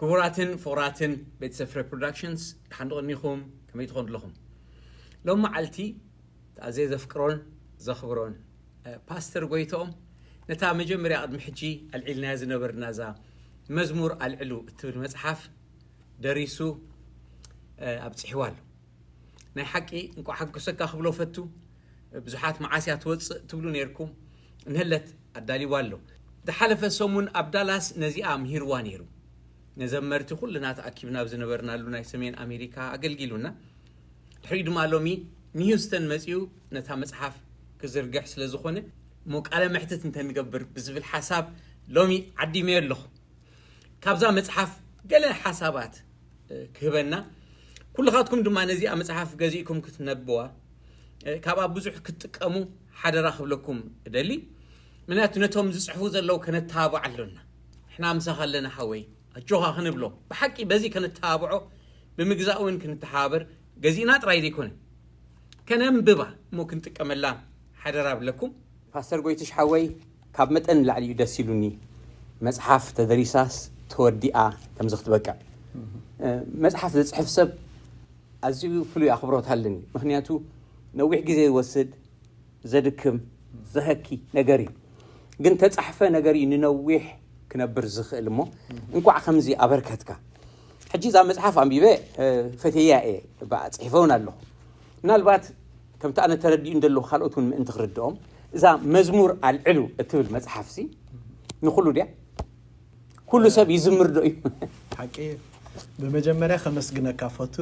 كبراتن فوراتن بيت سفر برودكشنز حنقنيكم كما يتخون لهم لو معلتي تعزيز فكرون زخبرون باستر قويتهم نتا مجمري قد محجي العلنا زنبر نازا مزمور العلو تبل مصحف دريسو ابصحوال ناي حقي انكو حقو سكا خبلو فتو بزحات معاسيات وص تبلو نيركم نهلت ادالي والو دحلف سمون ابدالاس نزيا مهيروان يرو نزمرت كلنا تاكيبنا بزنبرنا لو ناي سمين امريكا اغلغيلونا تحيد مالومي نيوستن مسيو نتا مصحف كزرغح سلازخونه موقاله محتت انت نقبر بزبل حساب لومي عدي ميلخ كابزا مصحف قال حسابات كهبنا كل خاطكم دما نزي مصحف غزيكم كتنبوا كابا بزح كتقمو حدا راخب لكم دلي منات نتهم زصحفو زلو كنتابع لنا احنا مسخلنا حوي اجوها خنبلو بحقي بزي كنتابعو بمغزاون كنتحابر غزينا طراي ديكون كننببا ممكن تقملا حدا راب لكم باستر قويتش حوي كاب متن لعلي دسيلوني مصحف تدريساس توديا كم زخت بقى مصحف زصحف سب ازيو فلو اخبروت هلني مخنياتو نوح غزي يوسد زدكم زهكي نغري ግን ተጻሕፈ ነገር ይንነውህ ክነብር ዝኽእልሞ እንኳ ከምዚ አበርከትካ ሕጂ ዛ መጽሐፍ አንቢበ ፈተያኤ ባጽሕፈውን ኣለኹ ምናልባት ከምታ ኣነ ተረዲኡ እንደለኹ ካልኦቱን ምን ትኽርድኦም እዛ መዝሙር አልዕሉ እትብል መጽሐፍሲ ንኹሉ ዲያ ኩሉ ሰብ ይዝምር ዶ እዩ ሓቂ በመጀመሪያ ከመስግነካ ፈቱ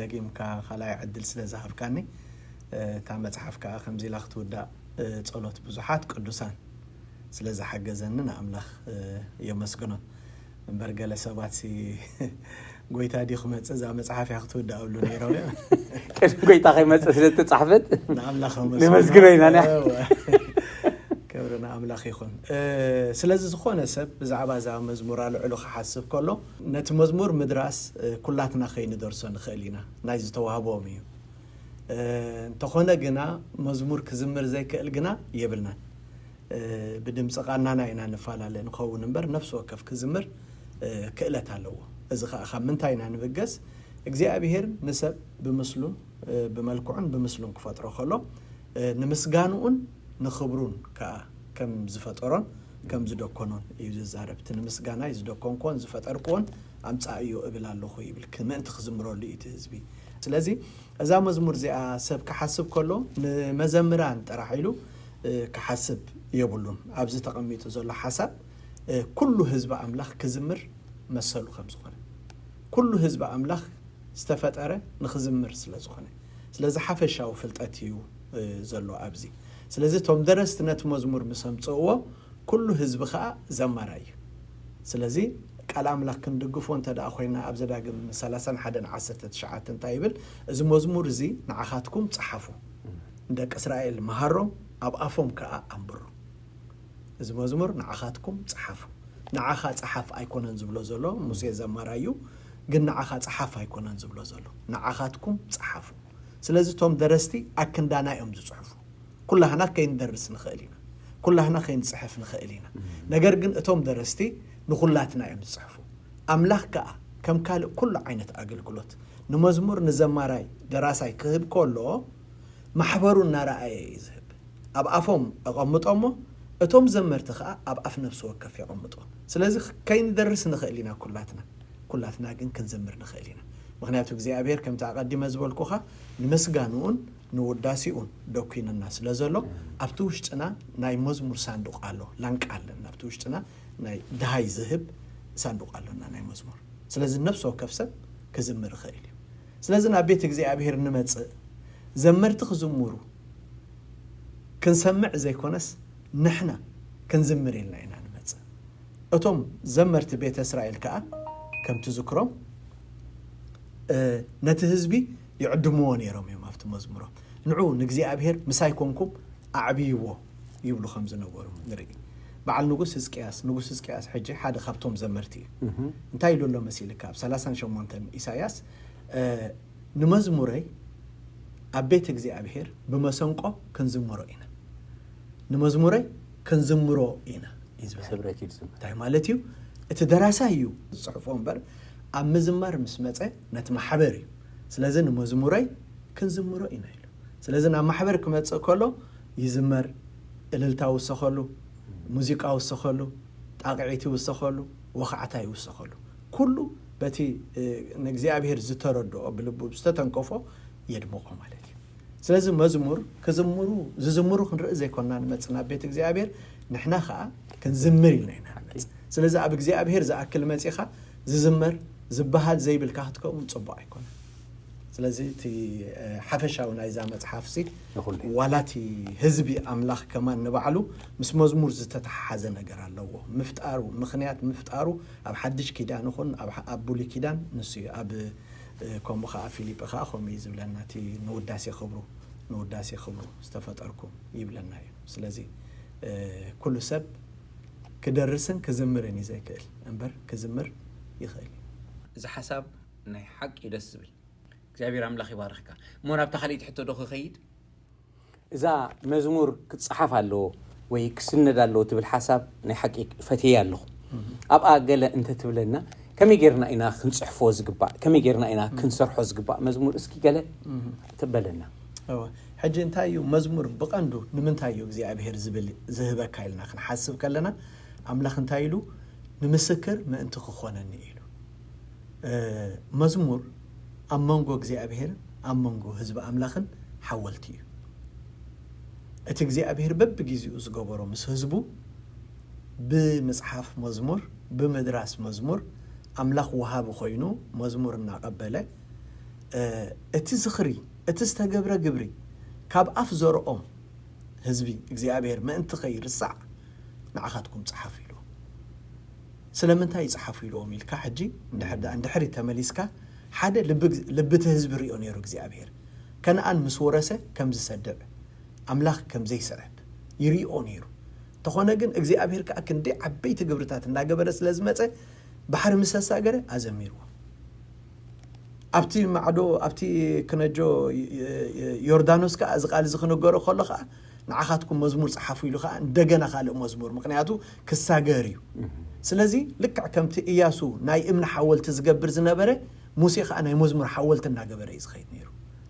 ደቂምካ خلای ዕድል ስለዛሃብካኒ ታ መጽሐፍካ ከምዚ ላኽትውዳ ጸሎት ብዙሓት ቅዱሳን ስለዚህ حجزنا أملاخ يمسكنا برجل سباتي قويت هذه خمسة إذا مصحف يأخذوا داولو نيروي قويت أخي مسألة تصحفت أملاخ نمسكنا أنا كبرنا أملاخ يخون سلازم زخونة سب زعبا زع مزمور على علو حسب كله نت مزمور مدرس كلاتنا خين درسون خلينا نايز توهبوا ميو تخونا جنا مزمور كزمر زي كالجنا يبلنا بدمص قانانا إنا نفعل نخون نمبر نفسه وكف كزمر كإلة هلو إذا خمنتاينا نبجس إجزاء بهير نسب بمسلون بملكون بمسلون كفترة خلو نمسجانون نخبرون كم زفتران كم زدكونون يجوز عرب تنمسجانا يزدكون كون زفتركون عم تعيو قبل الله خويبل كمان تخزمروا اللي يتهزبي سلازي إذا مزمور زي سب كحسب كله مزمران ترحيلو كحسب يبولون عبز تقميت زول حسب كل حزب أملاخ كزمر مسلو خمسخانة كل حزب أملاخ استفتره نخزمر سلازخانة سلاز حفش أو فلتأتيو زلوا عبزي سلاز توم درست نت مزمور مسمصوا كل حزب خا زمراي سلازي قال أملاخ كندقفون تدا أخوينا عبز داقم سلاسن حدن 19 تايبل إذا مزمور زي نعخاتكم تصحفوا عندك إسرائيل مهرم أب أفهم كأمبرو إذا مزمور نعخاتكم صحفوا نعخات صحف أيكون نزبلو زلو موسى زمرايو قلنا نعخات صحف أيكون نزبلو زلو نعخاتكم صحفوا سلازي توم درستي أكن دانا يوم صحفوا كلها هنا كين درس نخيلينا كلها هنا كين صحف نخيلينا نجرجن توم درستي نخلاتنا يوم صحفوا أملاك كم كال كل عينة أقل قلت نمزمور نزمراي دراسي كهب كله محبرنا رأي يذهب أب أفهم أقمط أمه أتوم زمرت خا أب أف نفسه وكف يقمطه سلازي كين درس نخيلينا كلاتنا جن كنزمر نخيلينا مغنياتك زي أبير كم تعقدي مزبول كوخا نمسجانون نوداسيون دوكين الناس لازلو أبتوشتنا ناي مزمور صندوق على لانك على أبتوشتنا ناي دهاي ذهب صندوق على ناي مزمور سلازي نفسه وكفسب كزمر خيلي سلازي أبيتك زي أبير نمتس زمرت خزمورو كنسمع زي كونس نحنا كنزمرين لنا نمتس أتوم زمرت بيت إسرائيل كم تذكرهم نتهزبي يعدمون يرم يوم أفتح مزمره نعو نجزي أبهر مسايكونكم أعبيوه يبلو 5 نورو نرجع بعد نقص إسكياس حجة حدا خبطهم زمرتي انتهي له مسيلك كاب 3 شمونتن إساياس نمزمري أبيت جزي أبهر بمسنقه كنزمره إنا نمزمري كنزمره إنا إذا بسبرتي تاي مالتيو دراسة صحفهم بر أم مزمر مسمعة نتمحبري سلازن مزموري كنزمرو إنايلو سلازن أم محبر كم تسأكله يزمر الالتاو وسخلو موسيقى وسخلو تقعيتي وسخلو وخعتاي وسخلو كله بتي نجزي أبير زتردو بلبو بستنكفو يدمقه مالتي سلازم مزمور كزمرو زمرو خنرأ زي كنا نمتنا بيت جزي أبير نحنا خا كنزمر لنا سلازم أبي جزي أبير زي أكل متيخا زمر زبهات زي بالكهتكم تصبع يكون سلازم تي حفشة ونايزة متحفسي ولا تي هزبي أملاخ كمان نبعلو مس مزمور زتتحزن جرا لوه مفتقرو مخنيات مفتقرو أب حدش كيدان خون أب بولي كيدان نسي أب كم خا فيليب خا خميز ولنا تي نوداسي خبرو استفدركم يبلنا سلازم كل سب كدرسن كزمرني زي كل أمبر كزمر يخيل إذا حسب ناي حق يدسبل እግዚአብሔር አምላክ ይባርክካ ሞራብ ተخليت حتى دوخ خيد إذا مزمور كتصحف له ويكسند له تبل حسب ناي حق فتيه له أبقى قال أنت تبلنا كم يجرنا إنا خنصحفو زقبا كم يجرنا إنا خنصرحو زقبا مزمور اسكي قال تبلنا حج انتايو مزمور بقندو نمنتايو እግዚአብሔር ዝብል ዝህበካ ኢልና ክንሓስብ ከለና አምላክ እንታይሉ ንምስክር ما انت خخونني ኢሉ مزمور أمانجو እግዚአብሔር أمانجو ህዝብ አምላክን حولت እዩ እቲ እግዚአብሔር በብግዚኡ ዝገበሮ ምስ ህዝቡ بمصحف مزمور بمدراس مزمور أملاك وهاب خوينو مزمور ناقبله እቲ ዝኽሪ እቲ ዝተገብረ ግብሪ ካብ ኣፍ ዘርኦም ህዝቢ እግዚአብሔር ምእንቲ ኸይርሳዕ ንዓኻትኩም ጽሓፉ ኢሉ ስለምንታይ ይጽሓፉ ኢሎም ኢልካ ሕጂ እንድሕሪ ተመሊስካ ሓደ ልብቲ ህዝቢ ሪኦ ነይሩ እግዚአብሔር ከነአን ምስ ወረሰ ከም ዝሰድዕ ኣምላኽ ከም ዘይስዕብ ይሪኦ ነይሩ ተኾነ ግን እግዚአብሔር ከዓ ክንደ ዓበይቲ ግብርታት እንዳገበረ ስለዝመፀ ባሕሪ ምስ ተሳገረ ኣዘሚርዎ ኣብቲ ማዕዶ ኣብቲ ክነጆ ዮርዳኖስ ከዓ ዝቃል ዝኽነገሮ ከሎ ከዓ ንዓኻትኩም መዝሙር ጽሓፉ ኢሉ ከዓ እንደገና ካልእ መዝሙር ምክንያቱ ክሳገር እዩ ስለዚ ልክዕ ከምቲ ኢያሱ ናይ እምነ ሓወልቲ ዝገብር ዝነበረ ሙሴ ከዓ ናይ መዝሙር ሓወልቲ እናገበረ እዩ ዝኸይድ ነይሩ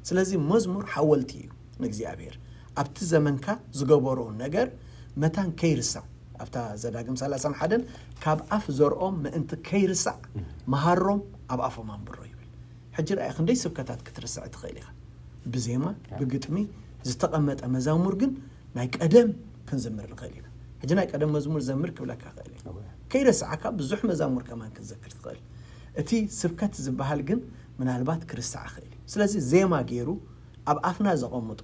ስለዚ መዝሙር ሓወልቲ እዩ ንእግዚአብሔር ኣብቲ ዘመንካ ዝገበሮ ነገር መታን ከይርሳዕ ኣብታ ዘዳግም 31 ካብ ኣፍ ዘርኦም ምእንቲ ከይርሳዕ መሃሮም ኣብ ኣፎም አንብሮ ይብል ሕጂ ረኣይ ክንደይ ስብከታት ክትርስዕ ትኽእል ኢኻ ብዜማ ብግጥሚ ዝተቐመጠ መዛሙር ግን ናይ ቀደም ክንዘምር ንኽእል ኢና ሕጂ ናይ ቀደም መዝሙር ዘምር ክብለካ ኽእል ከይረስዓካ ብዙሕ መዛሙር ከማን ክትዘክር ትኽእል እቲ ስብከት ዝበሃል ግን ምናልባት ክርስዕ ኽእል ስለዚ ዜማ ገይሩ ኣብ ኣፍና ዘቐምጦ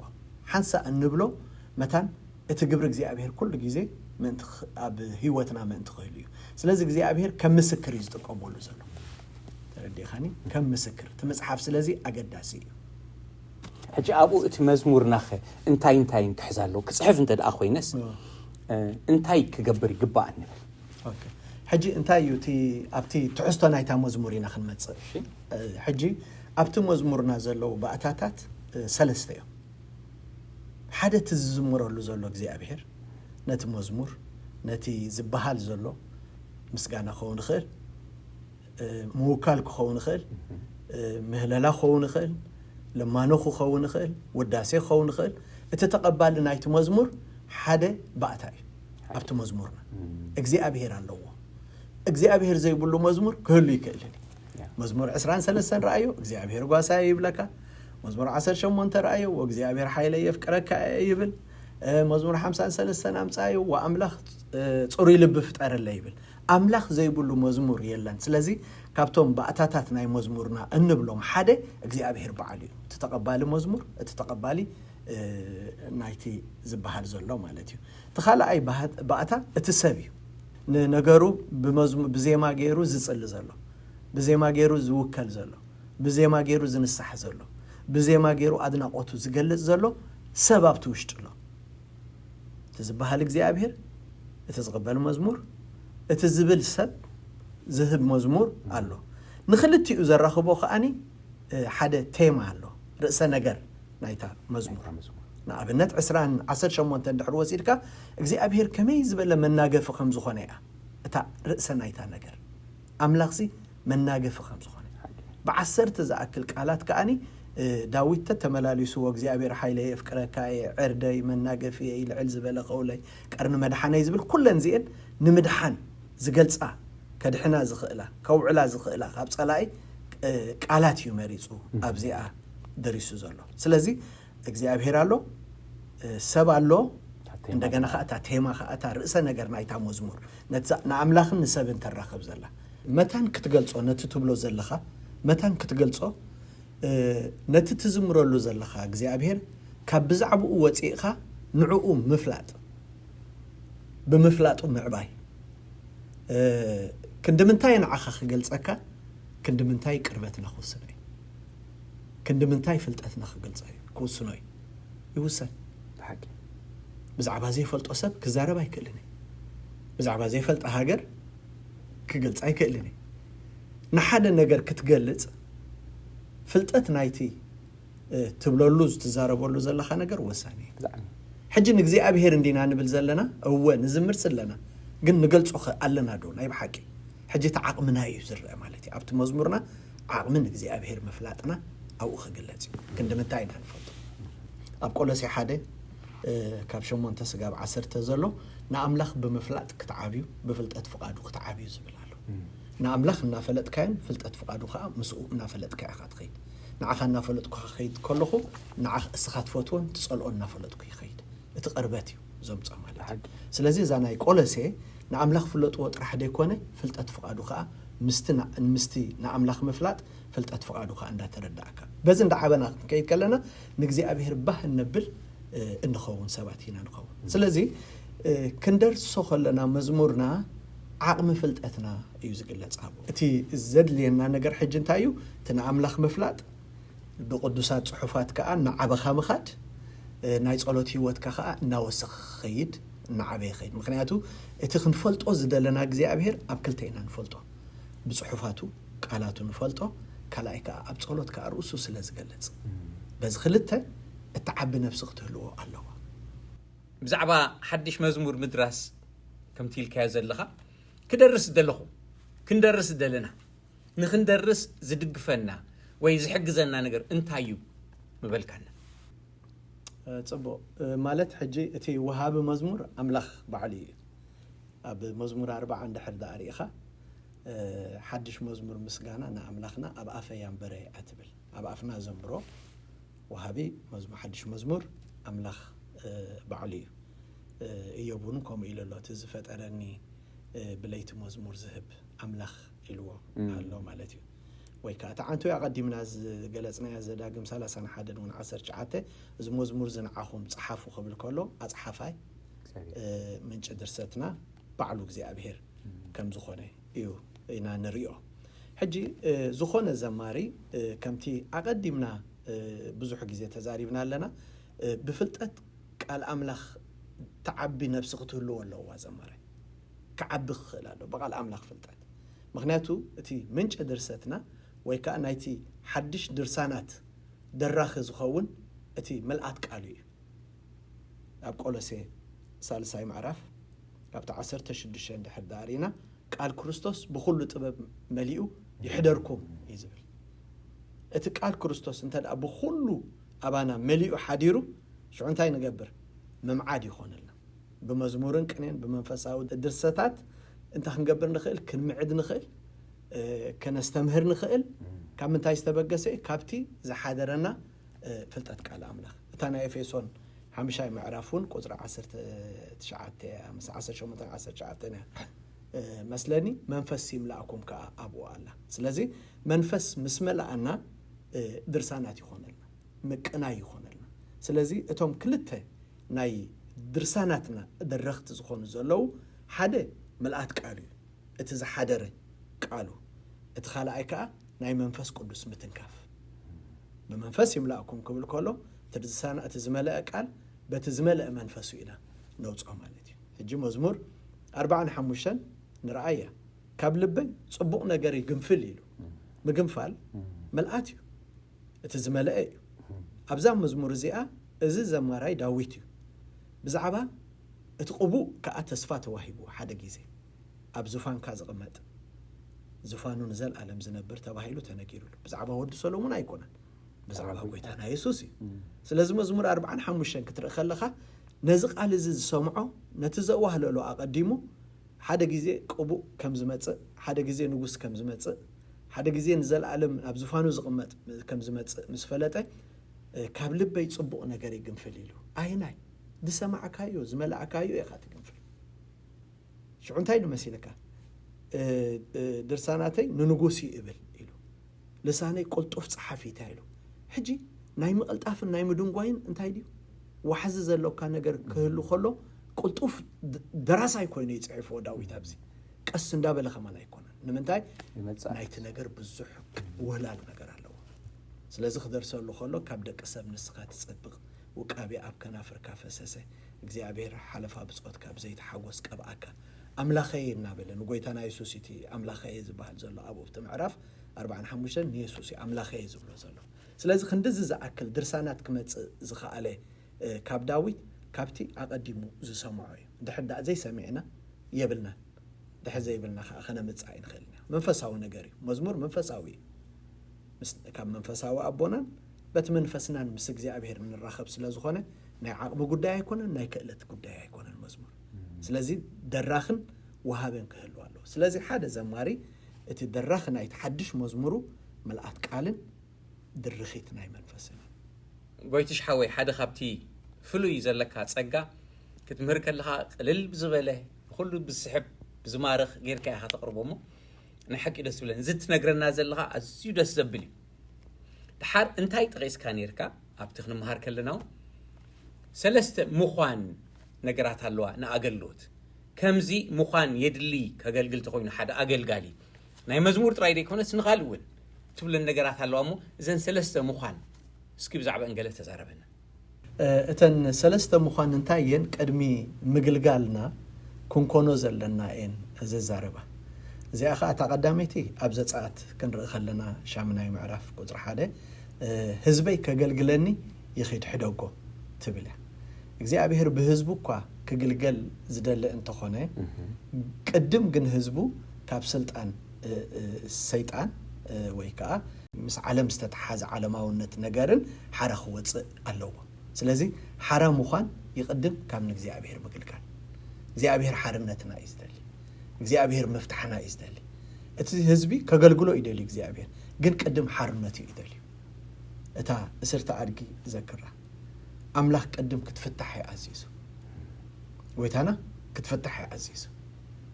ሓንሳ እንብሎ መታን እቲ ግብሪ እግዚአብሔር ኩሉ ግዜ ምእንቲ ኣብ ህይወትና ምእንቲ ኽእል እዩ ስለዚ እግዚአብሔር ከም ምስክር እዩ ዝጥቀመሉ ዘሎ ተረዲኻኒ ከም ምስክር እቲ መጽሓፍ ስለዚ ኣገዳሲ እዩ ሕጂ ኣብኡ እቲ መዝሙርናኸ እንታይ ክሕዛሎ ክጽሕፍ እንተ ደኣ ኮይነስ እንታይ ክገብር ይግባእ ንብል ኦኬ ሕጂ እንታይ እዩ እቲ ኣብቲ ትሕዝቶ ናይታ መዝሙር ኢና ክንመጽእ ሕጂ ኣብቲ መዝሙርና ዘለው ባእታታት ሰለስተ እዮም ሓደ ትዝምረሉ ዘሎ እግዚአብሔር ነቲ መዝሙር ነቲ ዝበሃል ዘሎ ምስጋና ክኸውን ይኽእል ምውካል ክኸውን ይኽእል ምህለላ ክኸውን ይኽእል ለማኖ ክኸውን ይኽእል ውዳሴ ክኸውን ይኽእል እቲ ተቐባሊ ናይቲ መዝሙር ሓደ ባእታ እዩ ኣብቲ መዝሙርና እግዚአብሔር ኣለዎ እግዚአብሔር ዘይብሉ መዝሙር ክህሉ ይክእልን መዝሙር 23 ረአዮ እግዚአብሔር ጓሳይ ይብለካ መዝሙር 18 ረአዮ ወእግዚአብሔር ኃይለ የፍቅረካ ይብል መዝሙር 53 አምጻዩ ወአምላኽ ጽሩይ ልብ ፍጠረለ ይብል አምላኽ ዘይብሉ መዝሙር የለን ስለዚ ካብቶም ባእታታት ናይ መዝሙርና እንብሎም ሓደ እግዚአብሔር በዓል እዩ ተተቀባሊ መዝሙር ተተቀባሊ ናይቲ ዝበሃል ዘሎ ማለት እዩ ተኻልኣይ ባእታ እቲ ሰብ እዩ ነገሩ ብዜማ ገይሩ ዝጽል ዘሎ ብዜማ ገይሩ ዝውከል ዘሎ ብዜማ ገይሩ ዝንሳሕ ዘሎ ብዜማ ገይሩ አድናቆቱ ዝገልጽ ዘሎ ሰብ ኣብቲ ውሽጢ ኣሎ ተዝበሃል እግዚአብሔር እቲ ዝቕበል መዝሙር እቲ ዝብል ሰብ ዝህብ መዝሙር ኣሎ ንኽልቲኡ ዘራኽቦ ከኣኒ ሓደ ቴማ ኣሎ ርእሰ ነገር ናይታ መዝሙር ንኣብነት 18 ድሕሪ ወሲድካ እግዚአብሔር ከመይ ዝበለ መናገፊ ከም ዝኾነ እያ እታ ርእሰ ናይታ ነገር أملاخسي مناقف خمسة بعسرت زأكل قالات كأني داويت تتملاليسو وغزيابير حيله يفكركاي عردي مناقف العلز بلا قولي قرن مدحنا يزبل كلن زين نمدحن زغلصا كدحنا زخئلا كوعلا زخئلا خاب صلاي قالات يمريصو ابزيا دريسو زلو ስለዚህ እግዚአብሔር አሎ ሰብ አሎ እንደገና ኻታ ቴማ ኻታ ርዕሰ ነገር ናይታ መዝሙር ንአምላኽን ንሰብን ተራኸብ ዘላ መታን ክትገልጾ ነቲ ትብሎ ዘለኻ መታን ክትገልጾ ነቲ ትዝምረሉ ዘለኻ እግዚአብሔር ካብ ብዛዕብኡ ወፂእኻ ንዕኡ ምፍላጥ ብምፍላጡ ምዕባይ ክንድምንታይ ንዓኻ ክገልጸካ ክንድምንታይ ቅርበትና ክውስነይ ክንድምንታይ ፍልጠትና ክገልጸይ ክውስነይ ይውሰን بحق ብዛዕባ ዘይፈልጦ ሰብ ክዛረብ ኣይክእልኒ ብዛዕባ ዘይፈልጦ ሃገር ክገልጽ ኣይክእልኒ ንሓደ ነገር ክትገልጽ ፍልጠት ናይቲ ትብለሉ ዝትዛረበሉ ዘለኻ ነገር ወሳኒ ሕጂ ንእግዚአብሔር እንዲና ንብል ዘለና እወ ንዝምር ዘለና ግን ንገልጾ ኣለና ዶ ናይ ብሓቂ ሕጂ ተዓቕምና እዩ ዝርአ ማለት እዩ ኣብቲ መዝሙርና ዓቕምን እግዚአብሔር መፍላጥና ኣብኡ ክግለጽ ክንድምንታይ ኢና ንፈልጦ ኣብ ቆሎሴ 1 ካብ 8 ስጋብ 10 ዘሎ ንኣምላኽ ብምፍላጥ ክትዓብዩ ብፍልጠት ፍቃዱ ክትዓብዩ ዝብል ኣሎ ንኣምላኽ እናፈለጥካን ፍልጠት ፍቃዱ ከዓ ምስኡ እናፈለጥካ ኢኻ ትኸይድ ንዓኻ እናፈለጥኩ ክኸይድ ከለኹ ንዓኽ እስኻ ትፈትዎን ትጸልኦ እናፈለጥኩ ይኸይድ እቲ ቅርበት እዩ ዘምጾ ማለት ስለዚ እዛ ናይ ቆሎሴ ንኣምላኽ ፍለጥዎ ጥራሕ ደይኮነ ፍልጠት ፍቃዱ ከዓ ምስቲ ንኣምላኽ ምፍላጥ ፍልጠት ፍቃዱ ከዓ እንዳተረዳእካ በዚ እንዳዓበና ከይድ ከለና ንእግዚአብሔር ባህ ነብል እንኸውን ሰባት ኢና ንኸውን ስለዚ ክንደርሶ ከለና መዝሙርና ዓቕሚ ፍልጠትና እዩ ዝግለጽ አቦ እቲ ዘድልየና ነገር ሕጂ እንታይ እዩ እቲ ንኣምላኽ ምፍላጥ ብቅዱሳት ጽሑፋት ከዓ ንዓበኻ ምኻድ ናይ ጸሎት ህይወትካ ከዓ እናወሰኽ ኸይድ እናዓበየ ኸይድ ምክንያቱ እቲ ክንፈልጦ ዝደለና እግዚአብሔር ኣብ ክልተ ኢና ንፈልጦ ብጽሑፋቱ ቃላቱ ንፈልጦ ካልኣይ ከዓ ኣብ ጸሎት ከዓ ርእሱ ስለ ዝገልጽ በዚ ክልተ እትዓቢ ነፍሲ ክትህልዎ ኣለዎ ብዛዕባ ሓድሽ መዝሙር ምድራስ ከምቲ ኢልካዮ ዘለኻ ክደርስ ደለኹ ክንደርስ ደለና ንክንደርስ ዝድግፈና ወይ ዝሕግዘና ነገር እንታይ እዩ ምበልካና ጽቡቕ ማለት ሕጂ እቲ ወሃቢ መዝሙር ኣምላኽ ባዕሉ እዩ ኣብ መዝሙር 40 እንድሕር ዳሪእኻ ሓድሽ መዝሙር ምስጋና ንኣምላኽና ኣብ ኣፈያ እምበረ ኣትብል ኣብ ኣፍና ዘምብሮ ወሃቢ መዝሙር ሓድሽ መዝሙር ኣምላኽ ባዕሉ እዩ እዮቡን ከምኡ ኢሉ ኣሎ እቲ ዝፈጠረኒ ብለይቲ መዝሙር ዝህብ ኣምላኽ ኢልዎ ኣሎ ማለት እዩ ወይ ከዓ ተዓንቱ ኣቐዲምና ዝገለጽናያ ዘዳግም 31 እውን 19 እዚ መዝሙር ዝንዓኹም ጽሓፉ ክብል ከሎ ኣጽሓፋይ ምንጭ ድርሰትና ባዕሉ እግዚአብሔር ከም ዝኾነ እዩ ኢና ንሪኦ ሕጂ ዝኾነ ዘማሪ ከምቲ ኣቐዲምና ብዙሕ ግዜ ተዛሪብና ኣለና ብፍልጠት ቃል ኣምላኽ ተዓቢ ነፍሲ ክትህልዎ ኣለዋ ዘማሪ ክዓቢ ክኽእል ኣሎ ብቃል ኣምላኽ ፍልጠት ምክንያቱ እቲ ምንጭ ድርሰትና ወይ ከዓ ናይቲ ሓድሽ ድርሳናት ደራኺ ዝኸውን እቲ መልኣት ቃሉ እዩ ኣብ ቆሎሴ 3 ምዕራፍ ካብቲ 16 እንድሕር ዳሪና ቃል ክርስቶስ ብኩሉ ጥበብ መሊኡ ይሕደርኩም እዩ ዝብል እቲ ቃል ክርስቶስ እንተደኣ ብኩሉ ኣባና መሊኡ ሓዲሩ ሽዑ እንታይ ንገብር መምዓድ ይኾነልና ብመዝሙርን ቅኔን ብመንፈሳዊ ድርሰታት እንታይ ክንገብር ንኽእል ክንምዕድ ንኽእል ከነስተምህር ንኽእል ካብ ምንታይ ዝተበገሰ ካብቲ ዝሓደረና ፍልጠት ቃል ኣምላኽ እታ ናይ ኤፌሶን 5 ምዕራፉን ቁጽሪ 19 መስለኒ መንፈስ ይምላእኩም ከዓ ኣብኡ ኣላ ስለዚ መንፈስ ምስ መላእና ድርሳናት ይኾነልና ምቅናይ ይኾነልና ስለዚ እቶም ክልተ ናይ ድርሳናትና ደረኽቲ ዝኾኑ ዘለዉ ሓደ መልኣት ቃሉ እዩ እቲ ዝሓደረ ቃሉ እቲ ካልኣይ ከዓ ናይ መንፈስ ቅዱስ ምትንካፍ ብመንፈስ ይምላእኩም ክብል ከሎ እቲ ዝመልአ ቃል በቲ ዝመልአ መንፈሱ ኢና ነውፅኦ ማለት እዩ ሕጂ መዝሙር 45 ንርአያ ካብ ልበይ ጽቡቕ ነገር ይግንፍል ኢሉ ምግንፋል መልኣት እዩ እቲ ዝመልአ እዩ ኣብዛ መዝሙር እዚኣ እዚ ዘማራይ ዳዊት እዩ ብዛዕባ እቲ ቅቡእ ከዓ ተስፋ ተዋሂቡ ሓደ ግዜ ኣብ ዙፋንካ ዝቕመጥ زفانو نزل عالم زنبر تباهيلو تنكيرو بزعبه ود سلومون أيقونن بزعبه قويتنا يسوسي سلازم مزمور 45 كتر خلخا نزق على زز سمعه نتزقوه له أقدمه حدا جزء قبو كم زمت حدا جزء نجوس كم زمت حدا جزء نزل عالم أبزفانو زقمت كم زمت مسفلته كابل بيت صبوا نجاري جنفليلو أيناي دي سمع كايو زملاء كايو يا خاتي جنفل شو عنتاي نمسيلك درساناتي ننجوسي إبل إلو لساني قلت أفت صحفي تايلو حجي نايم قلت أفن نايم دون قوين انتاي ديو وحزز لو كان نجار كهلو خلو قلت أف دراسة يكون يتعرفوا داوي تابزي كأس ندابة لخمان يكون نمنتاي نايت نجار بالزحك ولا النجار على سلازخ درسوا له خلو كابدك كسب نسخات تسبق وكابي أب كنافر كافسسه እግዚአብሔር حلف بصوت كاب زيت حوس كباك أملاخي النابل نقولتنا يسوسيتي أملاخي زبال زلوا أبو بتمعرف 45 يسوسي أملاخي زبلوا زلوا سلازخ خندز زأكل درسانات كمت زخا عليه كاب داويد كابتي أقدمه زسمعي ده حد زي سمعنا يبلنا ده زي يبلنا خنا متصعين خلنا منفساو نجاري مزمور منفساوي كم منفساو أبونا بتمنفسنا مس እግዚአብሔር من الرخب ስለዝኾነ ናይ ዓቅሚ ጉዳይ ኣይኮነን ናይ ክእለት ጉዳይ ኣይኮነን መዝሙር ስለዚህ ደራኽን ወሃበን ክህልው ኣሎ ስለዚህ ሓደ ዘማሪ እቲ ደራኽ ናይ ተሐድሽ መዝሙሩ መልአት ቃልን ድርኺት ናይ መንፈስን ጎይትሽ ሓወይ ሓደ ካብቲ ፍሉይ ዘለካ ጸጋ ክትምህር ከለኻ ቅልል ብዝበለ ኩሉ ብስሕብ ብዝማርኽ ጌርካ ኢኻ ተቕርቦሞ ናይ ሓቂ ደስ ብለን ዝትነግረና ዘለኻ ኣዝዩ ደስ ዘብል እዩ تحر انتاي تغيس كانيركا ابتخن مهار كلناو سلست مخوان نغرات هلوا نا اغلوت كمزي مخوان يدلي كغلغل تخوين حدا اغلغالي ناي مزمور تراي ديكون سنغالون تبل نغرات هلوا مو اذن سلست مخوان اسكي بزعبه انغله تزاربنا اتن سلست مخوان انتاين قدمي مغلغالنا كونكونو زلنا ان ززاربا زي أخا تقدمتي أبزت كنرأي خلنا شامناي معرف قدر حدا هزبي كجلجلني يخيد حدوكو تبله እግዚአብሔር በህዝቡ ቋ ከግልገል ዝደለ እንተኾነ ቀድም ግን ህዝቡ ካብ ስልጣን ሰይጣን ወይ ከዓ ምስ ዓለም ዝተተሓዘ ዓለማውነት ነገርን ሓራ ክወፅእ ኣለዎ ስለዚ ሓራ ምዃን ይቅድም ካብ ንእግዚአብሔር ምግልጋል እግዚአብሔር ሓርነትና ይዝደል እግዚአብሔር መፍትሐና ይዝደል እቲ ህዝቢ ከገልግሎ ይደል እግዚአብሔር ግን ቀድም ሓርነት ይደል እታ እስርተ አድጊ ዘክራ أملاك قدم كتفتح يا عزيز ويتانا كتفتح يا عزيز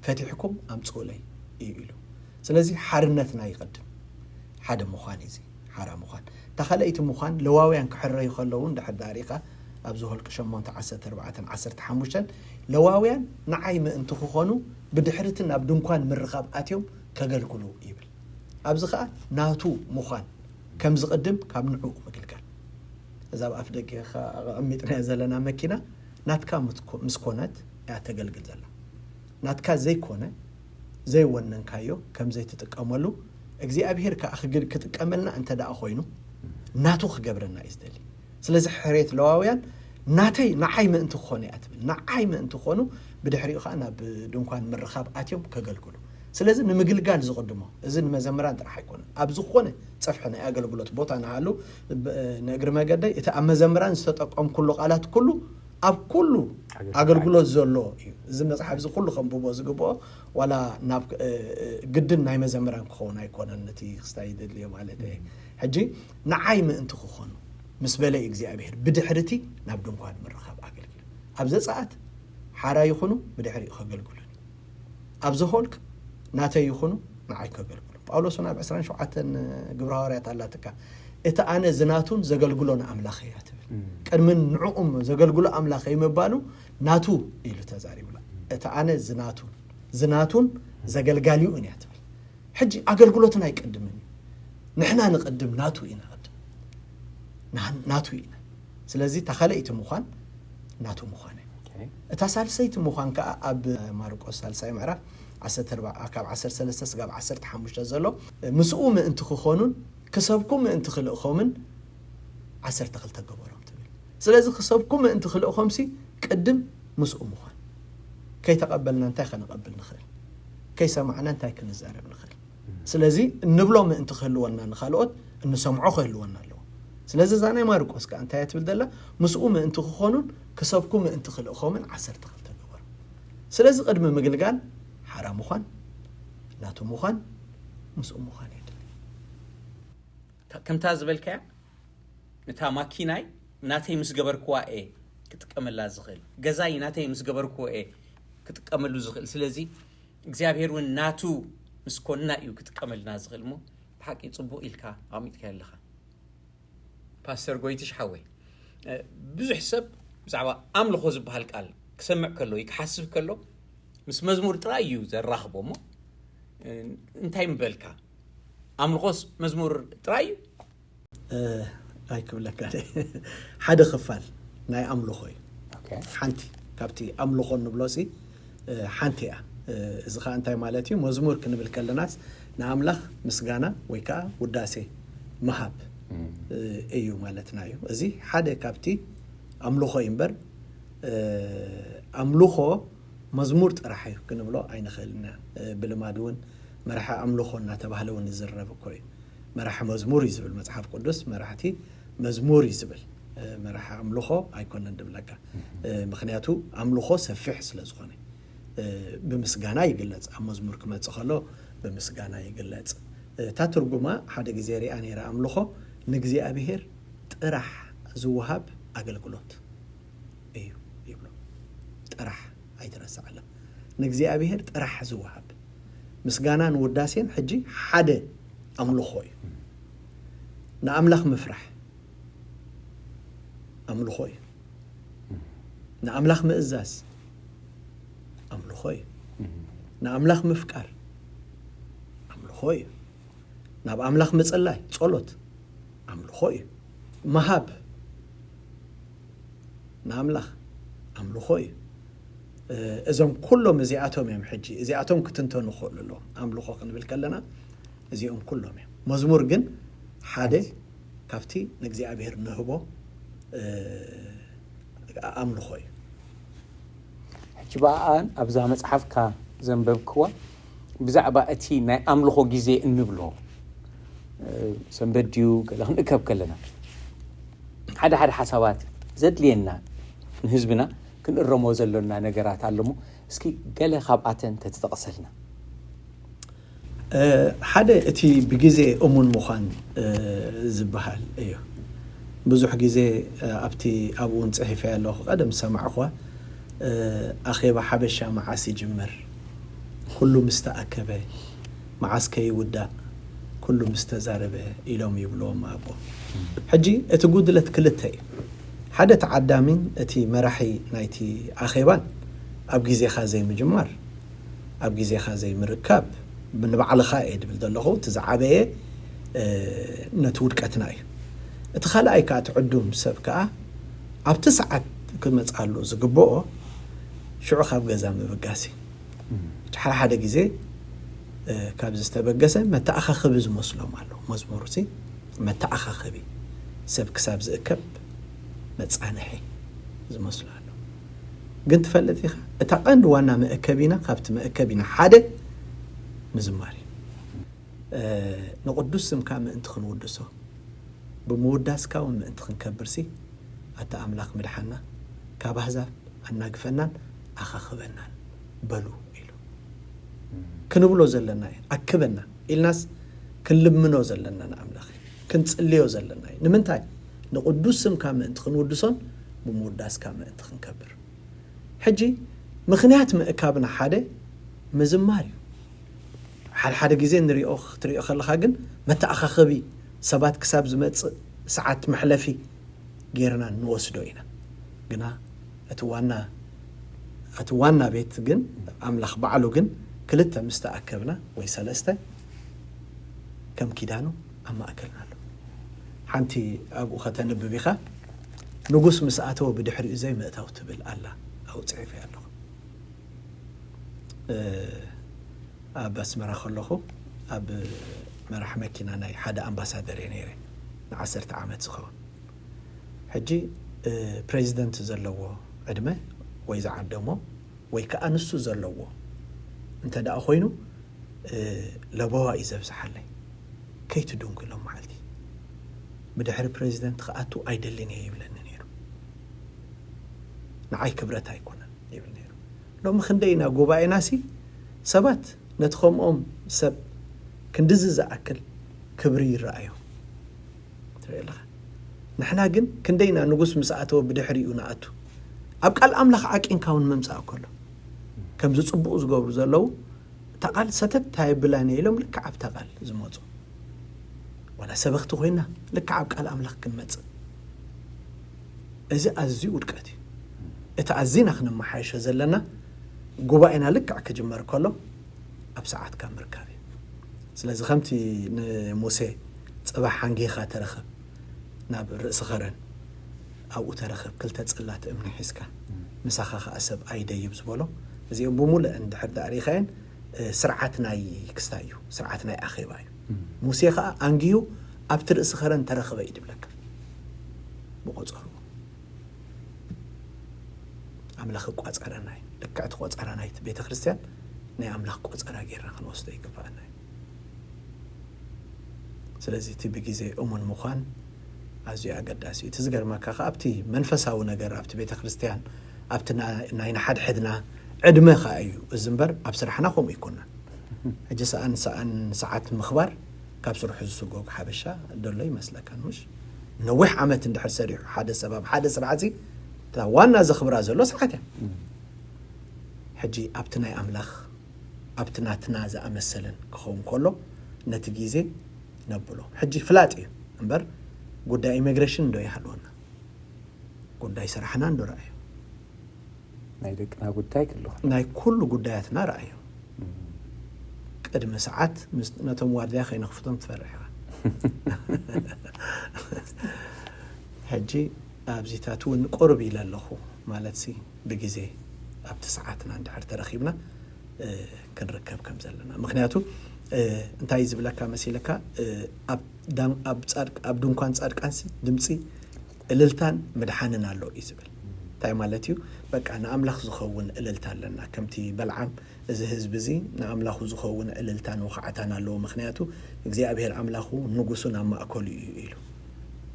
فاتحكم أم تقولي يقولوا سلازي حرنتنا يقدم حدا مخاني زي حرام مخان تخليت مخان لواويان كحرة يخلون ده حد داريقة أبزوه الكشمان تعسر 14 حموشن لواويان نعيم انتو خانو بدحرتنا بدون كان من رغاب أتيوم كقل كلو يبل أبزخاء ناتو مخان كم زقدم كم نعوق مقلقال إذا بأفدك يا أخا أميتنا زلنا مكينة ناتكا مسكونات يعتقلقل زلا ناتكا زي كونة زي ونن كايو كم زي تتكاملو اجزي أبهير كأخجل كتكاملنا أنت دا أخوينو ناتو خجبرنا إزدلي سلازي حريت لواويان ناتي نعايم أنتو خوني أتبل نعايم أنتو خونو بدحريقها أنا بدون كان مرخاب أتيوم كقلقلو سلازي نمقلقال زقدمو إذن مزمران راح يكون أبزو خونه صفحنا أقلقلوت بوطانا هالو نقر ما قدي إذا مزمران ستقوم كله قالات كله أب كله أقلقلوت زلو إذن صاحب زو كله خم بوبو زقبو ولا ناب قدن ناي مزمران خونه يكون النتي خستايد اليوم على ده حجي نعايم أنتو خونه مسبلة إجزاء بهر بدحرتي نبدون قاد مرخاب أقلقل أبزت ساعات حرا يخونو بدحري أقلقلوني أبزو هولك ناتي يخونو معاك أقلقلو باولوس ناب 20 شعات قبرهاريات الله تكا إتا أنا زناتون زقلقلون أملاخيات كان من نعوم زقلقلو أملاخي مبالو ناتو إلو تزاري ولا إتا أنا زناتون زقلقاليو إني أتبل حجي أقلقلوتنا يقدمني نحنا نقدم ناتو إنا قدم ناتو إنا سلازي تخلقيت مخان ناتو مخانة إتا سالسيت مخان كأب ماركوس سالساي معرف 10 أكاب 10 سلسة سقاب 10 تحمش تزلوا مسؤوم أنت خونون كسبكم أنت خلقهم 10 تخل تجبرهم تبي سلازم كسبكم أنت خلقهم سي قدم مسؤوم خان كي تقبلنا أنت خلنا نقبل نخل كي سمعنا أنت كن الزارب نخل ስለዚህ እንብሎም እንት ክህልወና ንኻልኦት እንሰምዖ ክህልወና ኣለዎ ስለዚህ ዛናይ ማርቆስ ከ እንታይ ትብል ደላ ምስኡም እንት ክኾኑን ክሰብኩም እንት ክልእኹምን 12 ገበሩ ስለዚህ ቅድሚ ምግልጋል ሓራም ምዃን ናቱ ምዃን ምስኡ ምዃን ይድል ከምታ ዝበልከያ ነታ ማኪናይ ናተይ ምስ ገበርክዋ ክትቀመላ ዝኽእል ገዛይ ናተይ ምስ ገበርክዋ ክትቀመሉ ዝኽእል ስለዚ እግዚአብሔር ወን ናቱ ምስ ኮንና እዩ ክትቀመልና ዝኽእል ሞ ብሓቂ ጽቡቕ ኢልካ ኣሚጥካ ያለኻ ፓስተር ጎይትሽ ሓወይ ብዙሕ ሰብ ብዛዕባ ኣምልኾ ዝበሃል ቃል ክሰምዕ ከሎ ይክሓስብ ከሎ ምስ መዝሙር ጥራይ እዩ ዘራኽቦ ሞ እንታይ ምበልካ ኣምልኾስ መዝሙር ጥራይ እዩ ኣይክብለካ ሓደ ክፋል ናይ ኣምልኾ እዩ ሓንቲ ካብቲ ኣምልኾ ንብሎሲ ሓንቲ እያ እዚ ኸ እንታይ ማለት እዩ መዝሙር ክንብል ከለናስ ንኣምላኽ ምስጋና ወይ ከዓ ውዳሴ መሃብ እዩ ማለትና እዩ እዚ ሓደ ካብቲ ኣምልኾ እዩ እምበር ኣምልኾ መዝሙር ጥራሕ እዩ ክንብሎ ኣይንኽእልና ብልማድ እውን መራሒ ኣምልኾ እናተባህለ እውን ዝዝረብ እኮ እዩ መራሒ መዝሙር እዩ ዝብል መፅሓፍ ቅዱስ መራሕቲ መዝሙር እዩ ዝብል መራሒ ኣምልኾ ኣይኮነን ድብለካ ምክንያቱ ኣምልኾ ሰፊሕ ስለ ዝኾነ ብምስጋና ይግለጽ ኣብ መዝሙር ክመጽእ ከሎ ብምስጋና ይግለጽ እታ ትርጉማ ሓደ ግዜ ሪኣ ነይራ ኣምልኾ ንእግዚአብሔር ጥራሕ ዝውሃብ ኣገልግሎት እዩ ይብሎ ጥራሕ ኣይትረሳዕላ ንእግዚአብሔር ጥራሕ ዝውሃብ ምስጋናን ውዳሴን ሕጂ ሓደ ኣምልኾ እዩ ንኣምላኽ ምፍራሕ ኣምልኾ እዩ ንኣምላኽ ምእዛዝ ኣምልኾ እዩ ንኣምላኽ ምፍቃር ኣምልኾ እዩ ናብ ኣምላኽ ምጽላይ ጸሎት ኣምልኾ እዩ መሃብ ንኣምላኽ ኣምልኾ እዩ እዞም ኩሎም እዚኣቶም እዮም ሕጂ እዚኣቶም ክትንተኑ ክእሉ ኣለዎም ኣምልኾ ክንብል ከለና እዚኦም ኩሎም እዮም መዝሙር ግን ሓደ ካብቲ ንእግዚአብሔር ንህቦ ኣምልኾ እዩ ሕጂ በኣን ኣብዛ መጽሓፍካ ዘንበብክዋ ብዛዕባ እቲ ናይ ኣምልኾ ግዜ እንብሎ ሰንበድዩ ገለ ክንእከብ ከለና ሓደ ሓሳባት ዘድልየና ንህዝብና ክንእረሞ ዘለና ነገራት ኣለሞ እስኪ ገለ ካብኣተን ተጠቕሰልና ሓደ እቲ ብግዜ እሙን ምዃን ዝበሃል እዩ ብዙሕ ግዜ ኣብቲ ኣብኡን ጽሒፈ ያለኹ ቀደም ሰማዕኹ ኣኼባ ሓበሻ መዓስ ይጅመር ኩሉ ምስተኣከበ መዓስ ከይውዳእ ኩሉ ምስተዛረበ ኢሎም ይብልዎም ኣቦ ሕጂ እቲ ጉድለት ክልተ እዩ ሓደ ተዓዳሚን እቲ መራሒ ናይቲ ኣኼባን ኣብ ግዜኻ ዘይምጅማር ኣብ ግዜኻ ዘይምርካብ ብንባዕልኻ እየ ድብል ዘለኹ እቲ ዝዓበየ ነቲ ውድቀትና እዩ እቲ ካልኣይ ከዓ ትዕዱም ሰብ ከዓ ኣብቲ ሰዓት ክመጻሉ ዝግብኦ ሽዑ ካብ ገዛ ምብጋሲ ሓደ ግዜ ካብ ዝተበገሰ መተኣኻኸቢ ዝመስሎም ኣሎ መዝሙር እዚ መተኣኻኸቢ ሰብ ክሳብ ዝእከብ መጻንሒ ዝመስሉ ኣሎ ግን ትፈልጥ ኢኻ እታ ቀንዲ ዋና መእከቢና ካብቲ መእከቢና ሓደ ምዝማር ንቅዱስ ስምካ ምእንቲ ክንውድሶ ብምውዳስካ እውን ምእንቲ ክንከብርሲ ኣታ ኣምላኽ ምድሓና ካብ ኣሕዛብ ኣናግፈናን ኣኻኽበናን በሉ ኢሉ ክንብሎ ዘለና ኣክበና ኢልናስ ክንልምኖ ዘለና ንኣምላኽ ክንጽልዮ ዘለና ንምንታይ ንቅዱስ ስምካ ምእንቲ ክንውድሶን ብምውዳስካ ምእንቲ ክንከብር ሕጂ ምኽንያት ምእካብና ሓደ ምዝማር እዩ ሓደ ግዜ ንሪኦ ክትሪኦ ከለኻ ግን መተኣኻኸቢ ሰባት ክሳብ ዝመጽእ ሰዓት መሕለፊ ጌርና ንወስዶ ኢና ግና እቲ ዋና ቤት ግን ኣምላኽ በዓሉ ግን ክልተ ምስተኣከብና ወይ ሰለስተ ከም ኪዳኑ ኣብ ማእከልና ኣሎ ሓንቲ ኣብኡ ከተንብብ ኢኻ ንጉስ ምስ ኣተወ ብድሕሪኡ ዘይ ምእታው ትብል ኣላ ኣብኡ ጽሒፈ ኣለኹ ኣብ ኣስመራ ከለኹ ኣብ መራሕ መኪና ናይ ሓደ ኣምባሳደር እየ ነይረ ን10 ዓመት ዝኸውን ሕጂ ፕሬዚደንት ዘለዎ ዕድመ ወይ ዝዓደሞ ወይ ከዓ ንሱ ዘለዎ እንተ ደኣ ኮይኑ لبوا يزبزح علي كي تدون كلهم معلتي بدحر بريزيدنت خاطو ايدلني يبلن نيرو نعاي كبرت هيكون يبل نيرو لو مخندينا غوباي ناسي سبات نتخم سب كندز زاكل كبري رايو ترى لها نحنا جن كندينا نقص مساعته بدحريو ناتو ابقى الاملاخ عاقين كون ممصا كله كم زصبو زغبر زلو تقال ستت هاي بلاني لهم لك عب تقال زموصو ولا سبخت خوينا لك عب قال املاخ كنمص اذا ازي ودقتي اتعزينا خنا محايشه زلنا غوباينا لك كجمر كله اب ساعات كان مركبي ስለዚህ ከምቲ ንሙሴ ጽባሕ ሓንጌኻ ተረኸብ ናብ ርእሲ ኸረን ኣብኡ ተረኸብ ክልተ ጽላት እምኒ ሒዝካ ምሳኻ ኸኣ ሰብ ኣይደይብ ዝበሎ እዚኦም ብሙሉእ እንድሕር ዳሪኸን ስርዓት ናይ ክስታ እዩ ስርዓት ናይ ኣኼባ እዩ ሙሴ ኸኣ ኣንጊዩ ኣብቲ ርእሲ ኸረን ተረኸበ ይድብለካ ብቆፀሩ ኣምላኽ ቋፀረና ልክዕቲ ቆፀረና ናይቲ ቤተ ክርስቲያን ናይ ኣምላኽ ቆፀራ ጌርና ክንወስዶ ይግባአና ስለዚህ እቲ ብግዜ እሙን ምዃን ኣዝዩ ኣገዳሲ እዩ ትዝገርመካ ኸ ኣብቲ መንፈሳዊ ነገር ኣብቲ ቤተ ክርስቲያን ኣብቲ ናይ ንሓድሕድና ዕድመ ኸ እዩ እዚ እምበር ኣብ ስራሕና ከምኡ ይኮነን ሕጂ ሰዓት ምኽባር ካብ ስርሑ ዝስጎግ ሓበሻ ደሎ ይመስለካ ምሽ ነዊሕ ዓመት እንድሕር ሰሪሑ ሓደ ሰብ ኣብ ሓደ ስራሕ እዚ ዋና ዘኽብራ ዘሎ ሰዓት እያ ሕጂ ኣብቲ ናይ ኣምላኽ ኣብቲ ናትና ዝኣመሰለን ክኸውን ከሎ ነቲ ግዜ ነብሎ ሕጂ ፍላጥ እዩ እምበር ጉዳይ ኢሚግሬሽን ዶ ይሃልወና ጉዳይ ስራሕና እንዶ ረአዩ ናይ ደቅና ጉዳይ ክሎ ናይ ኩሉ ጉዳያትና ረአዩ ቅድሚ ሰዓት ነቶም ዋርድያ ከይንኽፍቶም ትፈርሕኻ ሕጂ ኣብዚታት እውን ቁርብ ኢለ ኣለኹ ማለት ሲ ብግዜ ኣብቲ ሰዓትና እንድሕር ተረኺብና ክንርከብ ከም ዘለና ምክንያቱ እንታይ ዝብለካ መሲለካ ኣብ ድንኳን ጻድቃንሲ ድምፂ እልልታን መድሓንን ኣሎ እዩ ዝብል እንታይ ማለት እዩ በቃ ንኣምላኽ ዝኸውን እልልታ ኣለና ከምቲ በልዓም እዚ ህዝቢ እዚ ንኣምላኹ ዝኸውን እልልታን ወኻዕታን ኣለዎ ምክንያቱ እግዚኣብሔር ኣምላኹ ንጉሱን ኣብ ማእከሉ እዩ ኢሉ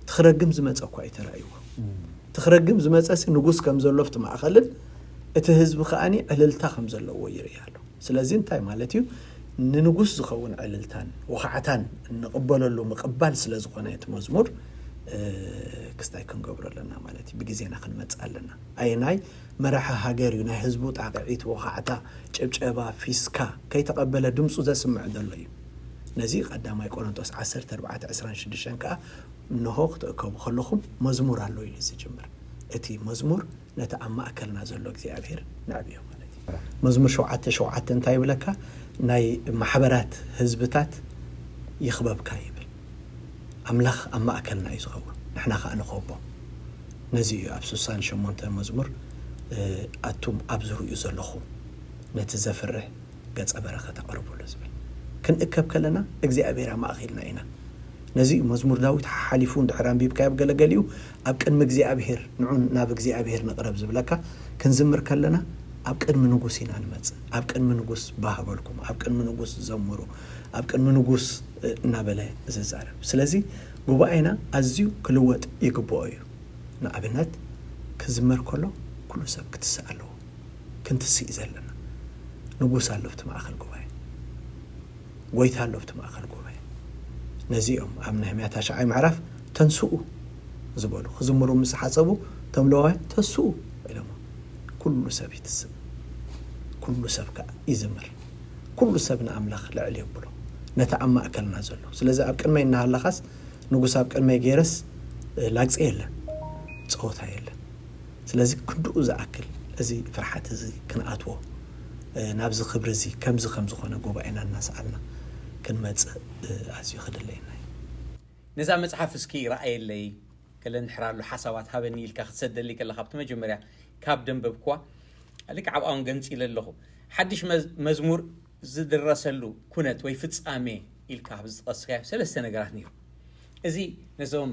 ትኽረግም ዝመፀ እኳ ይተረእይዎ ትኽረግም ዝመፀሲ ንጉስ ከም ዘሎ ኣብቲ ማእኸልን እቲ ህዝቢ ከኣኒ ዕልልታ ከም ዘለዎ ይርኢ ኣሎ ስለዚ እንታይ ማለት እዩ ንንጉስ ዝኸውን ዕልልታን ወኻዕታን ንቕበለሉ ምቕባል ስለ ዝኾነ እቲ መዝሙር ክስታይ ክንገብሮ ኣለና ማለት እዩ ብግዜና ክንመፅእ ኣለና ኣየናይ መራሒ ሃገር እዩ ናይ ህዝቡ ጣቕዒት ወኻዕታ ጭብጨባ ፊስካ ከይተቐበለ ድምፁ ዘስምዕ ዘሎ እዩ ነዚ ቀዳማይ ቆሮንቶስ 14:26 ከዓ እንሆ ክትእከቡ ከለኹም መዝሙር ኣሎ ኢሉ ዝጅምር እቲ መዝሙር ነቲ ኣብ ማእከልና ዘሎ እግዚኣብሔር ንዕብዮ ማለት እዩ መዝሙር 7:7 እንታይ ይብለካ ናይ ማሕበራት ህዝብታት ይኽበብካ ይብል ኣምላኽ ኣብ ማእከልና እዩ ዝኸውን ንሕና ከዓ ንኸቦ ነዚ እዩ ኣብ 68 መዝሙር ኣቱም ኣብ ዝርኡ ዘለኹም ነቲ ዘፍርሕ ገጸ በረኸት ኣቕርቡሉ ዝብል ክንእከብ ከለና እግዚኣብሔር ኣብ ማእኸልና ኢና ነዚ መዝሙር ዳዊት ሓሊፉ እንድሕር ኣንቢብካ ኣብ ገለገሊኡ ኣብ ቅድሚ እግዚኣብሔር ንዑን ናብ እግዚኣብሔር ንቕረብ ዝብለካ ክንዝምር ከለና ኣብ ቅድሚ ንጉስ ኢና ንመፅእ ኣብ ቅድሚ ንጉስ ባህበልኩም ኣብ ቅድሚ ንጉስ ዘምሩ ኣብ ቅድሚ ንጉስ እናበለ ዝዛረብ ስለዚ ጉባኤና ኣዝዩ ክልወጥ ይግብኦ እዩ ንኣብነት ክዝመር ከሎ ኩሉ ሰብ ክትስእ ኣለዎ ክንትስእ ዘለና ንጉስ ኣሎ ኣብቲ ማእኸል ጉባኤ ጎይታ ኣሎ ኣብቲ ማእኸል ጉባኤ ነዚኦም ኣብ ነህምያ 9 ምዕራፍ ተንስኡ ዝበሉ ክዝምሩ ምስ ሓሰቡ ተምለዋይ ተስኡ ኢሎም ኩሉ ሰብ ይትስእ ኩሉ ሰብ ከዓ ይዝምር ኩሉ ሰብ ንኣምላኽ ልዕል የብሎ ነቲ ኣብ ማእከልና ዘሎ ስለዚ ኣብ ቅድመይ እናሃለኻስ ንጉስ ኣብ ቅድመይ ገይረስ ላግፂ የለን ፀወታ የለን ስለዚ ክንድኡ ዝኣክል እዚ ፍርሓት እዚ ክንኣትዎ ናብዚ ክብሪ እዚ ከምዚ ከም ዝኾነ ጉባኤና እናሰኣልና ክንመፅእ ኣዝዩ ክድለየና ነዛ መፅሓፍ እስኪ ረኣየለይ ከለ ንሕራሉ ሓሳባት ሃበኒ ኢልካ ክትሰደሊ ከለካ ኣብቲ መጀመርያ ካብ ደንበብኳ ልክ ዓብኣውን ገንፂለ ኣለኹ ሓድሽ መዝሙር ዝድረሰሉ ኩነት ወይ ፍጻሜ ኢልካ ብዝጠቀስካዮ ሰለስተ ነገራት ነይሩ እዚ ነዞም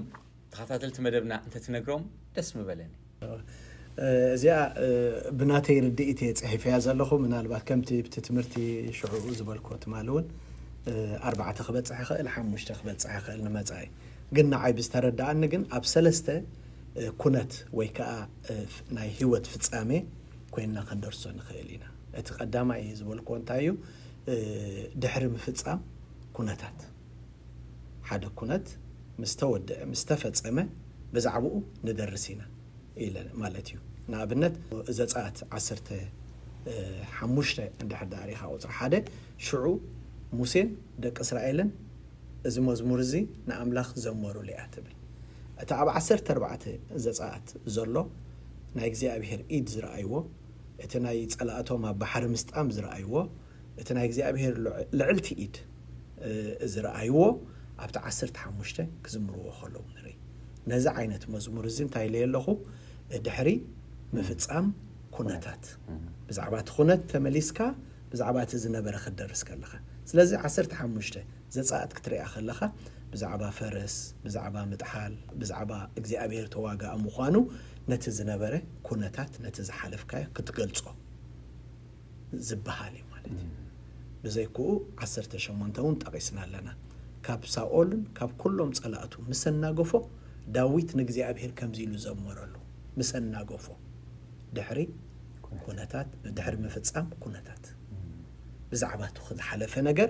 ተኸታተልቲ መደብና እንተትነግሮም ደስ ምበለኒ እዚኣ ብናተይ ርድኢት ጽሒፈያ ዘለኹ ምናልባት ከምቲ ብትምህርቲ ሽዑኡ ዝበልኮ ትማል እውን 4 ክበጽሕ ይኽእል 5 ክበጽሕ ይኽእል ንመጻኢ ግን ንዓይ ብዝተረዳእኒ ግን ኣብ 3 ኩነት ወይ ከዓ ናይ ህይወት ፍጻሜ ኮይንና ክንደርሶ ንኽእል ኢና እቲ ቀዳማይ ዝበልኮ እንታይ እዩ ድሕሪ ምፍጻም ኩነታት ሓደ ኩነት ምስተወድአ ምስተፈጸመ ብዛዕባኡ ንደርስ ኢና ኢለ ማለት እዩ ንኣብነት ዘጸአት 15 እንድሕር ዳሪኻ ቁፅሪ 1 ሽዑ ሙሴን ደቂ እስራኤልን እዚ መዝሙር እዚ ንኣምላኽ ዘመሩሉ እያ ትብል እቲ ኣብ 14 ዘጸአት ዘሎ ናይ እግዚኣብሔር ኢድ ዝረኣይዎ እቲ ናይ ጸላእቶም ኣብ ባሕሪ ምስጣም ዝረኣይዎ እቲ ናይ እግዚኣብሔር ልዕልቲ ኢድ ዝረኣይዎ ኣብቲ 15 ክዝምርዎ ከለዉ ንርኢ ነዚ ዓይነት መዝሙር እዚ እንታይ ኢለ ኣለኹ ድሕሪ ምፍጻም ኩነታት ብዛዕባ እቲ ኩነት ተመሊስካ ብዛዕባ እቲ ዝነበረ ክደርስ ከለኻ ስለዚ 15 ዘጸአት ክትሪኣ ከለኻ ብዛዕባ ፈረስ ብዛዕባ ምጥሓል ብዛዕባ እግዚኣብሔር ተዋጋኢ ምዃኑ ነቲ ዝነበረ ኩነታት ነቲ ዝሓለፍካዮ ክትገልጾ ዝበሃል እዩ ማለት እዩ ብዘይክኡ 18 እውን ጠቒስና ኣለና ካብ ሳኦልን ካብ ኩሎም ጸላእቱ ምስ እናገፎ ዳዊት ንእግዚኣብሔር ከምዚ ኢሉ ዘመረሉ ምስ እናገፎ ድሕሪ ኩነታት ድሕሪ ምፍጻም ኩነታት ብዛዕባ እቲ ዝሓለፈ ነገር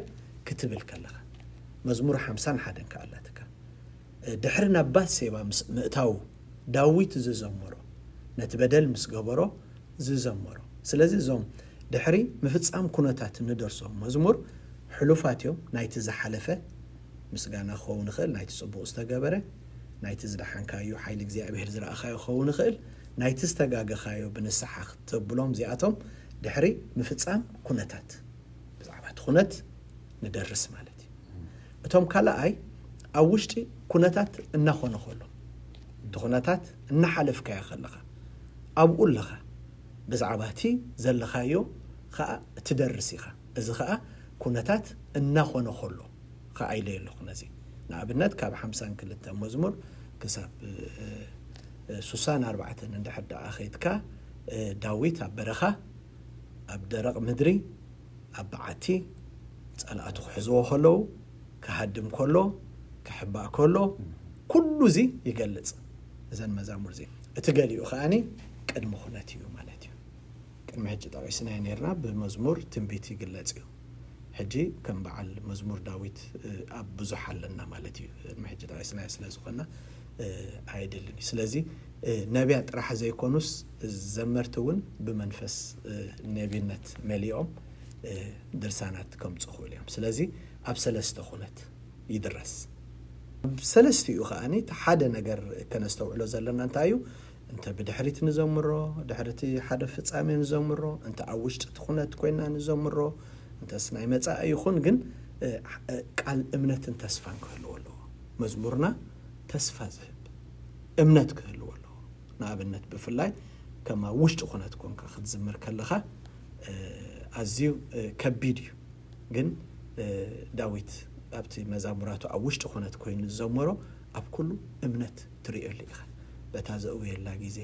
ክትብል ከለኻ መዝሙር 51 ከኣላትካ ድሕሪ ናብ ባትሴባ ምእታው ዳዊት ዝዘመሮ ነቲ በደል ምስ ገበሮ ዝዘመሮ ስለዚ እዞም ድሕሪ ምፍጻም ኩነታት ንደርሶም መዝሙር ሕሉፋት እዮም ናይቲ ዝሓለፈ ምስጋና ክኸውን ይኽእል ናይቲ ጽቡቕ ዝተገበረ ናይቲ ዝደሓንካዮ ሓይሊ እግዚኣብሔር ዝረኣኻዮ ክኸውን ይኽእል ናይቲ ዝተጋገኻዮ ብንስሓ ክትብሎም እዚኣቶም ድሕሪ ምፍጻም ኩነታት ብዛዕባ እቲ ኩነት ንደርስ ማለት እዩ እቶም ካልኣይ ኣብ ውሽጢ ኩነታት እናኾነ ከሎ እቲ ኩነታት እናሓለፍካዮ ከለኻ ኣብኡ ኣለኻ ብዛዕባ እቲ ዘለኻዮ ከዓ ትደርስ ኢኻ እዚ ከዓ ኩነታት እናኾነ ከሎ ከዓ ኢለ ኣለኹ ነዚ ንኣብነት ካብ 52 መዝሙር ክሳብ 64 እንድሕር ደኣ ኸይድካ ዳዊት ኣብ በረኻ ኣብ ደረቕ ምድሪ ኣብ በዓቲ ጸላእቱ ክሕዝዎ ከለዉ ክሃድም ከሎ ክሕባእ ከሎ ኩሉ እዚ ይገልጽ እዘን መዛሙር እዚ እቲ ገሊኡ ከዓኒ ቅድሚ ኩነት እዩ ማለት እዩ ቅድሚ ሕጂ ጠቒስናዮ ነርና ብመዝሙር ትንቢት ይግለጽ እዩ ሕጂ ከም በዓል መዝሙር ዳዊት ኣብ ብዙሕ ኣለና ማለት እዩ ቅድሚ ሕጂ ጠቒስናዮ ስለ ዝኾና ኣይደልን ስለዚ ነቢያት ጥራሕ ዘይኮኑስ ዘመርቲ እውን ብመንፈስ ነቢይነት መሊኦም ድርሳናት ከምጽኡ ክእሉ እዮም ስለዚ ኣብ 3 ኩነት ይድረስ ሰለስቲኡ ከዓኒ ሓደ ነገር ከነስተውዕሎ ዘለና እንታይ እዩ እንተ ብድሕሪት ንዘምሮ ድሕሪቲ ሓደ ፍጻሜ ንዘምሮ እንተ ኣብ ውሽጢ እቲ ኩነት ኮይና ንዘምሮ እንተስ ናይ መጻኢ ይኹን ግን ቃል እምነትን ተስፋን ክህልዎ ኣለዎ መዝሙርና ተስፋ ዝህብ እምነት ክህልዎ ኣለዎ ንኣብነት ብፍላይ ከማ ውሽጢ ኩነት ኮንካ ክትዝምር ከለኻ ኣዝዩ ከቢድ እዩ ግን ዳዊት ኣብቲ መዛሙራቱ ኣብ ውሽጢ ኩነት ኮይኑ ዝዘመሮ ኣብ ኩሉ እምነት ትሪእየሉ ኢኻ በታ ዘእውየላ ግዜ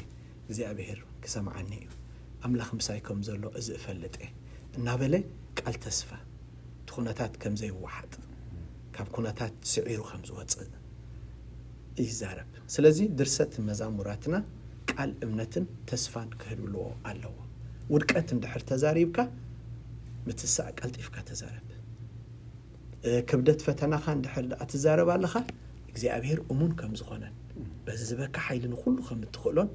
እግዚኣብሔር ክሰምዓኒ እዩ ኣምላኽ ምሳይ ከም ዘሎ እዚ እፈልጥ እየ እናበለ ቃል ተስፋ እቲ ኩነታት ከም ዘይወሓጥ ካብ ኩነታት ስዒሩ ከም ዝወፅእ ይዛረብ ስለዚ ድርሰት መዛሙራትና ቃል እምነትን ተስፋን ክህልዎ ኣለዎ ውድቀት እንድሕር ተዛሪብካ ምትሳእ ቀልጢፍካ ተዛረብ ክብደት ፈተናኻ እንድሕር ደኣ ትዛረብ ኣለኻ እግዚኣብሔር እሙን ከም ዝኾነን በዚ ዝበካ ሓይሊ ንኹሉ ከም እትኽእሎን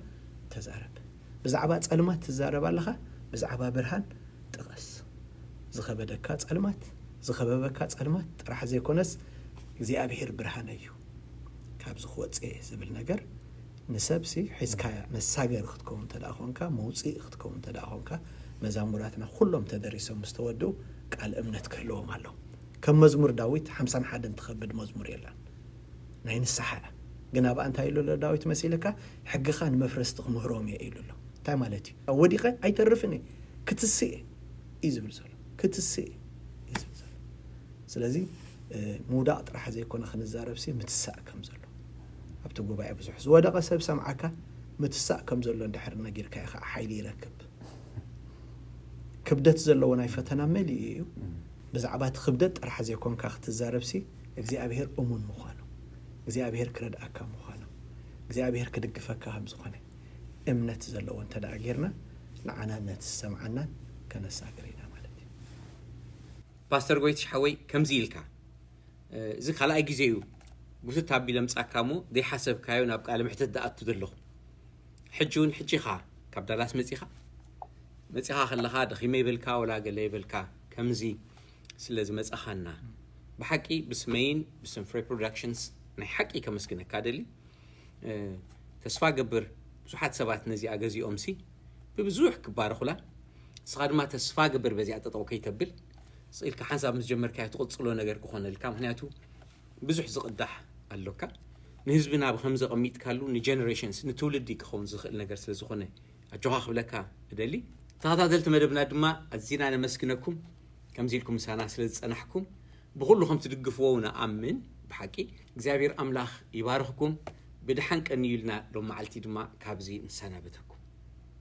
ተዛረብ ብዛዕባ ጸልማት ትዛረብ ኣለኻ ብዛዕባ ብርሃን ጥቀስ ዝኸበደካ ጸልማት ዝኸበበካ ጸልማት ጥራሕ ዘይኮነስ እግዚኣብሔር ብርሃን እዩ ካብ ዝኽወፅእ ዝብል ነገር ንሰብሲ ሒዝካ መሳገር ክትከውን ተደኣ ኮንካ መውፅኢ ክትከውን ተደኣ ኮንካ መዛሙራትና ኩሎም ተደሪሶም ዝተወድኡ ቃል እምነት ክህልዎም ኣለዎ ከም መዝሙር ዳዊት 51 ትኸብድ መዝሙር የለን ናይ ንስሓ ግን ኣብኣ እንታይ ኢሉ ኣሎ ዳዊት መሲልካ ሕግኻ ንመፍረስቲ ክምህሮም እየ ኢሉ ኣሎ እንታይ ማለት እዩ ወዲቐ ኣይተርፍን ክትስእ እዩ ዝብል ዘሎ ክትስእ እዩ ዝብል ዘሎ ስለዚ ሙዳቕ ጥራሕ ዘይኮነ ክንዛረብሲ ምትሳእ ከም ዘሎ ኣብቲ ጉባኤ ብዙሕ ዝወደቐ ሰብ ሰምዓካ متساء كم زلوا اندحر نجير كاي حيلي يركب كبدت زلوا ناي فتنا ملي بزعبات خبدت راح زيكون كاخت الزاربسي እግዚአብሔር እሙን ምዃኑ እግዚአብሔር ክረዳእካ ምዃኑ እግዚአብሔር ክድግፈካ ከምዝኾነ እምነት ዘለዎ እንተዳገርና ንዓና ነትሰምዓና ከነሳገሪና ማለት እዩ ፓስተር ጎይትሽ ሓወይ ከምዚ ኢልካ እዚ ካልኣይ ግዜ እዩ ጉትት ኣቢለ ምጻካሞ ዘይሓሰብካዮ ናብ ቃል ምሕተት ደኣቱ ዘለኹ ሕጂውን ሕጂኻ ካብ ዳላስ መጺኻ ከለኻ ደኺመ ይብልካ ወላ ገለ ይብልካ ከምዚ ስለዚ መጻኻና بحقي بسمين بسم فري برودكشنز ናይ ሓቂ ከመስግነካ ደሊ ተስፋ ገብር ብዙሓት ሰባት ነዚ ኣገዚኦም ሲ ብብዙሕ ክባረኹላ ስኻ ድማ ተስፋ ገብር በዚ ኣጠጠው ከይተብል ስኢልካ ሓንሳብ ምስ ጀመርካ ትቕፅሎ ነገር ክኾነልካ ምክንያቱ ብዙሕ ዝቕዳሕ ኣለካ ንህዝብና ብከምዚ ቀሚጥካሉ ንጀነሬሽንስ ንትውልዲ ክኸውን ዝኽእል ነገር ስለ ዝኾነ ኣጆኻ ክብለካ እደሊ ተኸታተልቲ መደብና ድማ ኣዝና ነመስግነኩም ከምዚ ኢልኩም ምሳና ስለ ዝፀናሕኩም بخلهم تدقفوا ونأمن بحكي እግዚአብሔር አምላክ ይባርክኩም بدحن ቀን ይልና ሎ ማዓልቲ ድማ ካብዚ እንሰናበተኩም